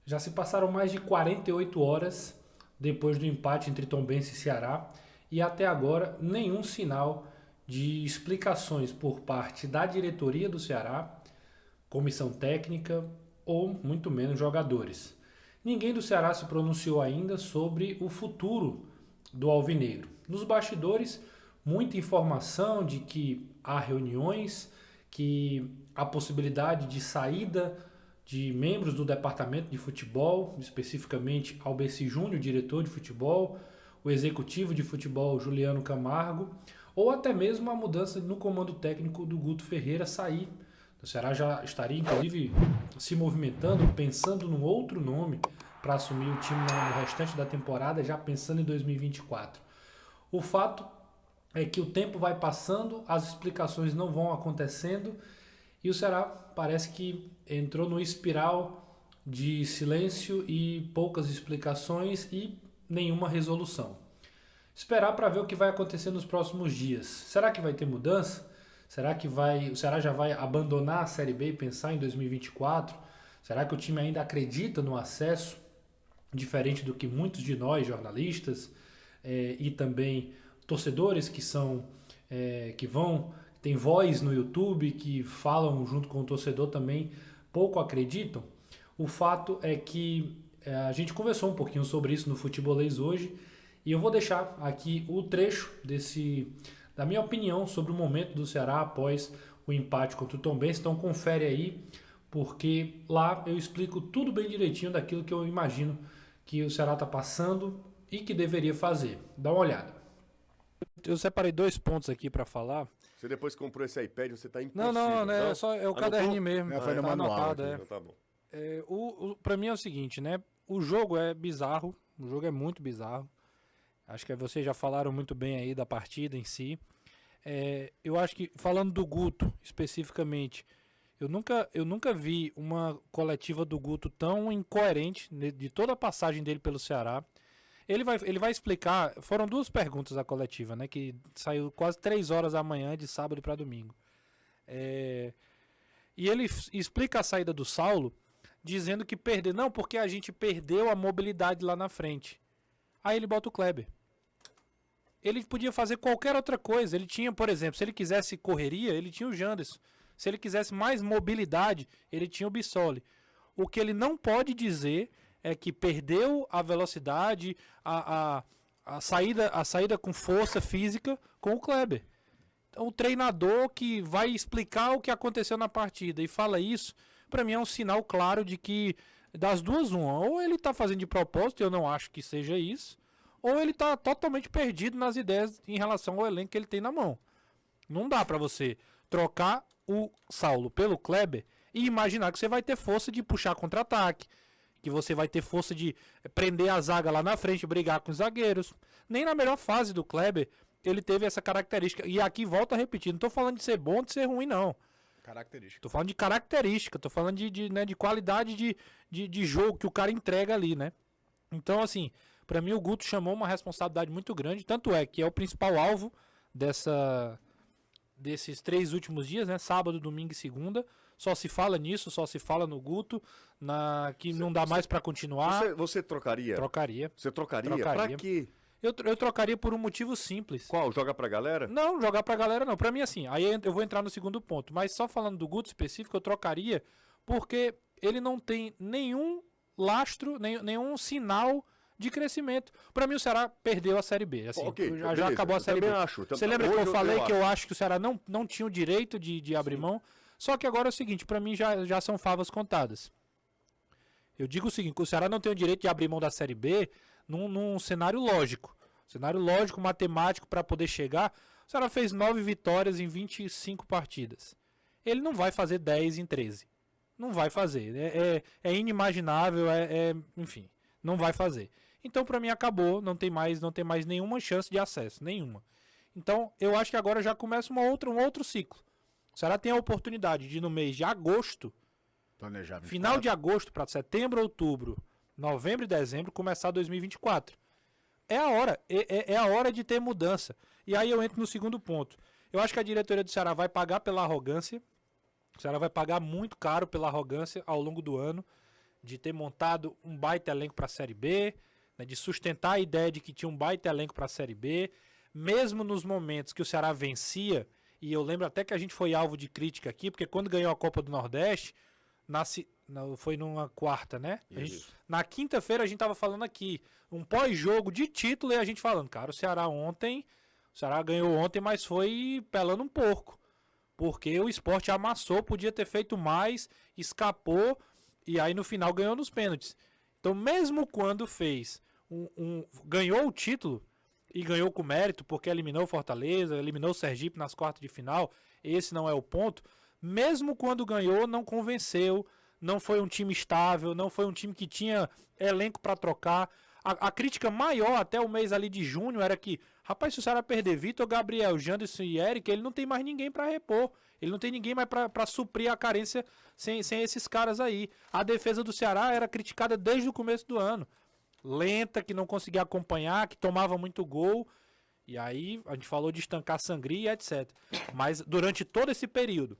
Já se passaram mais de 48 horas depois do empate entre Tombense e Ceará e até agora nenhum sinal de explicações por parte da diretoria do Ceará, comissão técnica ou muito menos jogadores. Ninguém do Ceará se pronunciou ainda sobre o futuro do Alvinegro. Nos bastidores, muita informação de que há reuniões, que há possibilidade de saída de membros do departamento de futebol, especificamente Albeci Júnior, diretor de futebol, o executivo de futebol Juliano Camargo, ou até mesmo a mudança no comando técnico do Guto Ferreira sair. O Ceará já estaria, inclusive, se movimentando, pensando num outro nome para assumir o time no restante da temporada, já pensando em 2024. O fato é que o tempo vai passando, as explicações não vão acontecendo e o Ceará parece que entrou no espiral de silêncio e poucas explicações e nenhuma resolução. Esperar para ver o que vai acontecer nos próximos dias. Será que vai ter mudança? Será que o Ceará já vai abandonar a Série B e pensar em 2024? Será que o time ainda acredita no acesso, diferente do que muitos de nós, jornalistas, e também torcedores que são tem voz no YouTube, que falam junto com o torcedor também, pouco acreditam? O fato é que a gente conversou um pouquinho sobre isso no Futebolês hoje e eu vou deixar aqui o trecho da minha opinião sobre o momento do Ceará após o empate contra o Tombense. Então confere aí, porque lá eu explico tudo bem direitinho daquilo que eu imagino que o Ceará está passando e que deveria fazer. Dá uma olhada. Eu separei 2 pontos aqui para falar. Você depois comprou esse iPad, você tá impossível. Não, né? É o caderninho mesmo. Foi no manual. Anotado, Então tá bom. Para mim é o seguinte, né? O jogo é bizarro, o jogo é muito bizarro. Acho que vocês já falaram muito bem aí da partida em si. Eu acho que, falando do Guto especificamente, eu nunca vi uma coletiva do Guto tão incoerente de toda a passagem dele pelo Ceará. Ele vai explicar. Foram 2 perguntas da coletiva, né? Que saiu quase 3 horas da manhã, de sábado para domingo. E ele explica a saída do Saulo, dizendo que perdeu. Não, porque a gente perdeu a mobilidade lá na frente. Aí ele bota o Kleber. Ele podia fazer qualquer outra coisa. Ele tinha, por exemplo, se ele quisesse correria, ele tinha o Janderson. Se ele quisesse mais mobilidade, ele tinha o Bissoli. O que ele não pode dizer é que perdeu a velocidade, a saída com força física com o Kleber. Então, o treinador que vai explicar o que aconteceu na partida e fala isso, para mim é um sinal claro de que das duas uma, ou ele tá fazendo de propósito, eu não acho que seja isso, ou ele tá totalmente perdido nas ideias em relação ao elenco que ele tem na mão. Não dá para você trocar o Saulo pelo Kleber e imaginar que você vai ter força de puxar contra-ataque, que você vai ter força de prender a zaga lá na frente, brigar com os zagueiros. Nem na melhor fase do Kleber ele teve essa característica. E aqui volto a repetir, não tô falando de ser bom ou de ser ruim, não. Característica. Tô falando de característica, tô falando de qualidade de jogo que o cara entrega ali, né? Então, assim, pra mim o Guto chamou uma responsabilidade muito grande, tanto é que é o principal alvo desses 3 últimos dias, né? Sábado, domingo e segunda. Só se fala nisso, só se fala no Guto, que não dá mais pra continuar. Você trocaria? Trocaria. Você trocaria? Trocaria. Pra quê? Eu trocaria por um motivo simples. Qual? Joga pra galera? Não, jogar pra galera não. Pra mim, assim, aí eu vou entrar no segundo ponto. Mas só falando do Guto específico, eu trocaria porque ele não tem nenhum lastro, nenhum sinal de crescimento. Pra mim, o Ceará perdeu a Série B. Assim, já acabou a Série B. Acho. Você lembra que eu falei que eu acho que o Ceará não tinha o direito de abrir mão? Só que agora é o seguinte, pra mim já são favas contadas. Eu digo o seguinte, o Ceará não tem o direito de abrir mão da Série B num cenário lógico. Cenário lógico, matemático, para poder chegar. O Ceará fez 9 vitórias em 25 partidas. Ele não vai fazer 10 em 13. Não vai fazer. É inimaginável, enfim, não vai fazer. Então, para mim, acabou. Não tem mais nenhuma chance de acesso. Nenhuma. Então, eu acho que agora já começa um outro ciclo. O Ceará tem a oportunidade de, no mês de agosto, final de agosto para setembro, outubro, novembro e dezembro, começar 2024. É a hora. É a hora de ter mudança. E aí eu entro no segundo ponto. Eu acho que a diretoria do Ceará vai pagar pela arrogância. O Ceará vai pagar muito caro pela arrogância ao longo do ano. de ter montado um baita elenco para a Série B, né, de sustentar a ideia de que tinha um baita elenco para a Série B, mesmo nos momentos que o Ceará vencia, e eu lembro até que a gente foi alvo de crítica aqui, porque quando ganhou a Copa do Nordeste, foi numa quarta, né? Na quinta-feira a gente tava falando aqui, um pós-jogo de título, e a gente falando, cara, o Ceará ganhou ontem, mas foi pelando um porco, porque o Sport amassou, podia ter feito mais, escapou, e aí no final ganhou nos pênaltis. Então mesmo quando ganhou o título, e ganhou com mérito, porque eliminou o Fortaleza, eliminou o Sergipe nas quartas de final, esse não é o ponto, mesmo quando ganhou, não convenceu, não foi um time estável, não foi um time que tinha elenco para trocar. A crítica maior até o mês ali de junho era que, rapaz, se o Ceará perder Vitor, Gabriel, Janderson e Eric, ele não tem mais ninguém para repor, ele não tem ninguém mais para suprir a carência sem esses caras aí. A defesa do Ceará era criticada desde o começo do ano. Lenta, que não conseguia acompanhar, que tomava muito gol. E aí a gente falou de estancar sangria, etc. Mas durante todo esse período,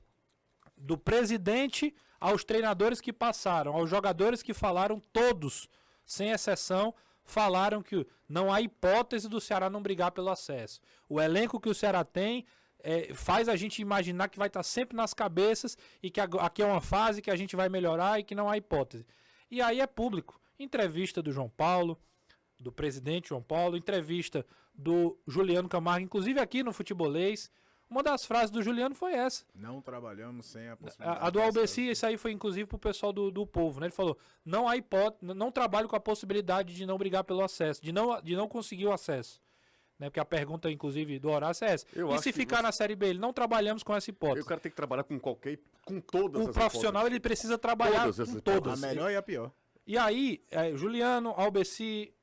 do presidente aos treinadores que passaram, aos jogadores que falaram, todos, sem exceção, falaram que não há hipótese do Ceará não brigar pelo acesso. O elenco que o Ceará tem faz a gente imaginar que vai estar sempre nas cabeças e que aqui é uma fase que a gente vai melhorar e que não há hipótese. E aí é público. Entrevista do João Paulo, do presidente João Paulo, entrevista do Juliano Camargo, inclusive aqui no Futebolês. Uma das frases do Juliano foi essa. Não trabalhamos sem a possibilidade. A do Albeci, isso aí foi inclusive pro pessoal do Povo, né? Ele falou, não há hipótese, não trabalho com a possibilidade de não brigar pelo acesso, de não conseguir o acesso. Né? Porque a pergunta, inclusive, do Horácio é essa. E se ficar na Série B? Ele não trabalhamos com essa hipótese. O cara tem que trabalhar com todas as O profissional, ele precisa trabalhar com todas. A melhor e a pior. E aí, Juliano, Albeci,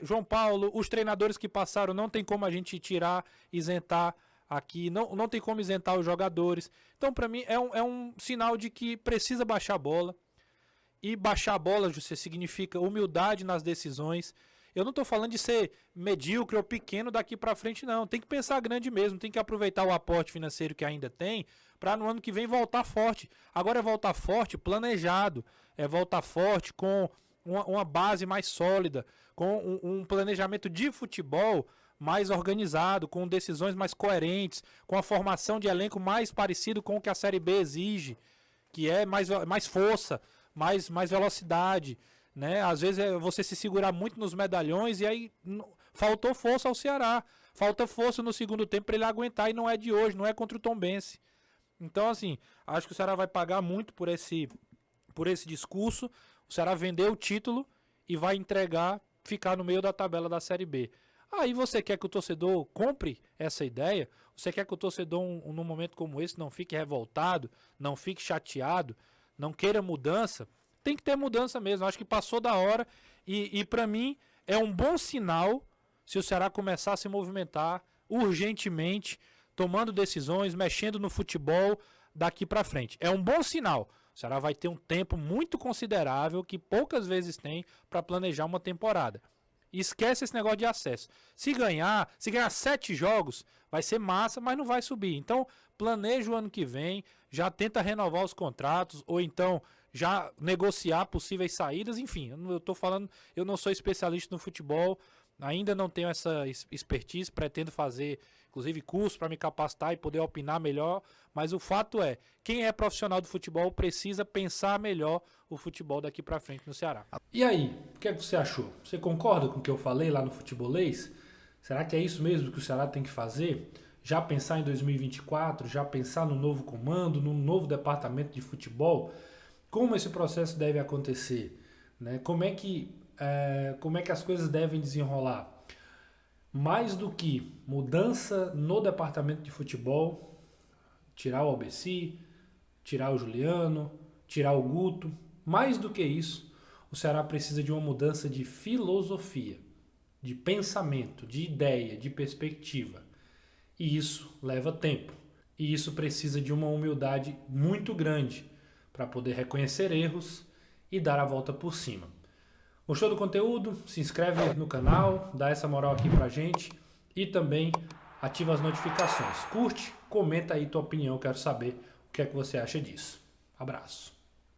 João Paulo, os treinadores que passaram, não tem como a gente isentar aqui, não tem como isentar os jogadores. Então, para mim, é um sinal de que precisa baixar a bola. E baixar a bola, José, significa humildade nas decisões. Eu não estou falando de ser medíocre ou pequeno daqui para frente, não. Tem que pensar grande mesmo, tem que aproveitar o aporte financeiro que ainda tem, para no ano que vem voltar forte. Agora é voltar forte planejado, é voltar forte com uma base mais sólida, com um planejamento de futebol mais organizado, com decisões mais coerentes, com a formação de elenco mais parecido com o que a Série B exige, que é mais força, mais velocidade, né? Às vezes você se segurar muito nos medalhões e aí faltou força ao Ceará, falta força no segundo tempo para ele aguentar, e não é de hoje, não é contra o Tombense. Então, assim, acho que o Ceará vai pagar muito por esse discurso. O Ceará vendeu o título e vai ficar no meio da tabela da Série B. Aí você quer que o torcedor compre essa ideia? Você quer que o torcedor, num momento como esse, não fique revoltado, não fique chateado, não queira mudança? Tem que ter mudança mesmo. Acho que passou da hora e para mim, é um bom sinal se o Ceará começar a se movimentar urgentemente, tomando decisões, mexendo no futebol daqui para frente. É um bom sinal. O Ceará vai ter um tempo muito considerável, que poucas vezes tem, para planejar uma temporada. E esquece esse negócio de acesso. Se ganhar 7 jogos, vai ser massa, mas não vai subir. Então, planeja o ano que vem, já tenta renovar os contratos, ou então já negociar possíveis saídas. Enfim, eu não sou especialista no futebol, ainda não tenho essa expertise, pretendo fazer, inclusive, curso para me capacitar e poder opinar melhor, mas o fato é, quem é profissional do futebol precisa pensar melhor o futebol daqui para frente no Ceará. E aí, o que é que você achou? Você concorda com o que eu falei lá no Futebolês? Será que é isso mesmo que o Ceará tem que fazer? Já pensar em 2024, já pensar no novo comando, no novo departamento de futebol? Como esse processo deve acontecer? Né? Como é que as coisas devem desenrolar? Mais do que mudança no departamento de futebol, tirar o Albeci, tirar o Juliano, tirar o Guto, mais do que isso, o Ceará precisa de uma mudança de filosofia, de pensamento, de ideia, de perspectiva. E isso leva tempo. E isso precisa de uma humildade muito grande para poder reconhecer erros e dar a volta por cima. Gostou do conteúdo? Se inscreve no canal, dá essa moral aqui pra gente e também ativa as notificações. Curte, comenta aí tua opinião, quero saber o que é que você acha disso. Abraço.